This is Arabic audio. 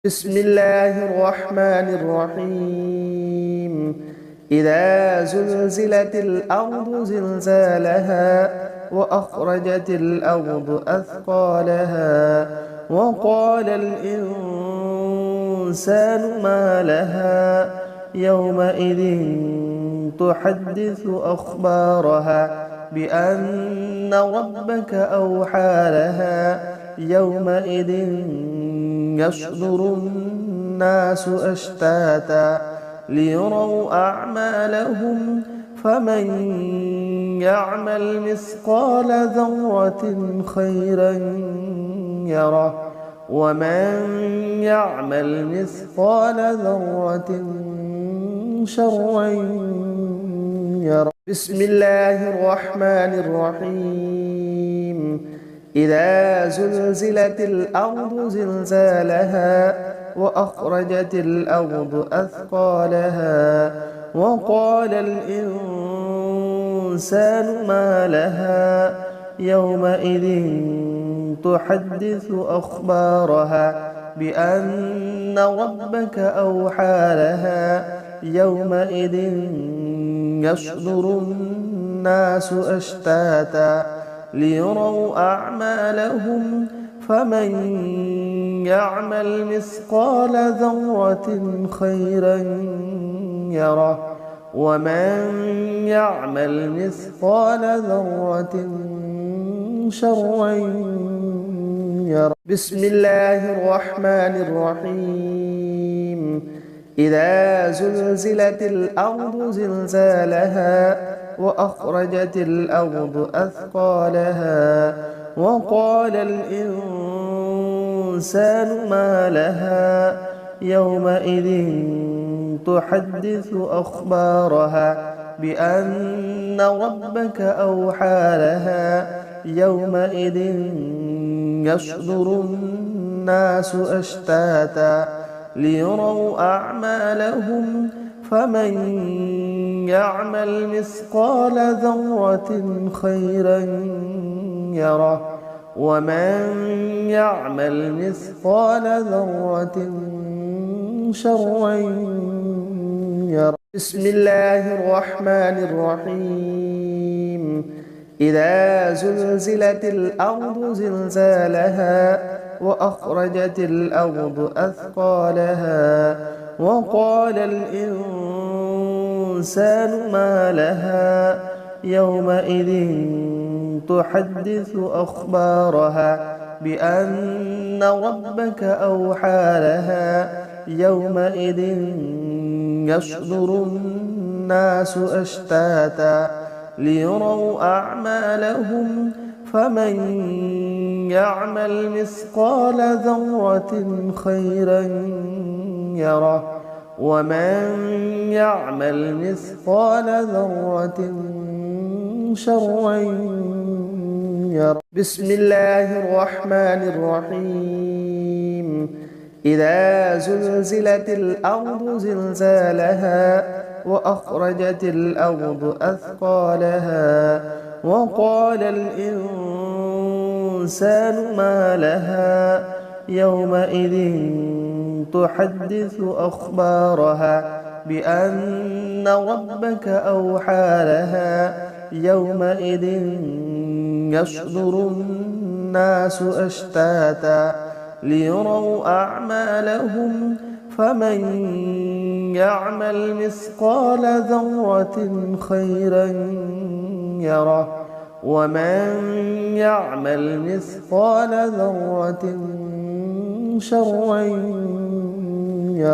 بسم الله الرحمن الرحيم. إذا زلزلت الأرض زلزالها وأخرجت الأرض أثقالها وقال الإنسان ما لها يومئذ تحدث أخبارها بأن ربك أوحى لها يومئذ يصدر الناس أشتاتا ليروا أعمالهم فمن يعمل مثقال ذرة خيرا يره ومن يعمل مثقال ذرة شرا يره. بسم الله الرحمن الرحيم. إذا زلزلت الأرض زلزالها وأخرجت الأرض أثقالها وقال الإنسان ما لها يومئذ تحدث أخبارها بأن ربك أوحى لها يومئذ يصدر الناس أشتاتا ليروا أعمالهم فمن يعمل مثقال ذرة خيرا يره ومن يعمل مثقال ذرة شرا يره. بسم الله الرحمن الرحيم. إذا زلزلت الأرض زلزالها وأخرجت الأرض أثقالها وقال الإنسان ما لها يومئذ تحدث أخبارها بأن ربك أوحى لها يومئذ يصدر الناس أشتاتا ليروا أعمالهم فمن يعمل مثقال ذرة خيرا يره ومن يعمل مثقال ذرة شرا يره. بسم الله الرحمن الرحيم. إذا زلزلت الأرض زلزالها وأخرجت الأرض أثقالها وقال الإنسان ما لها يومئذ تحدث أخبارها بأن ربك أوحى لها يومئذ يصدر الناس أشتاتا ليروا أعمالهم فمن يعمل مثقال ذرة خيرا يره ومن يعمل مثقال ذرة شرا يره. بسم الله الرحمن الرحيم. إذا زلزلت الأرض زلزالها وأخرجت الأرض أثقالها وقال الإنسان ما لها يومئذ تحدث أخبارها بأن ربك أوحى لها يومئذ يصدر الناس أشتاتا ليروا أعمالهم فمن يعمل مثقال ذرة خيرا يره ومن يعمل مثقال ذرة شرا يره.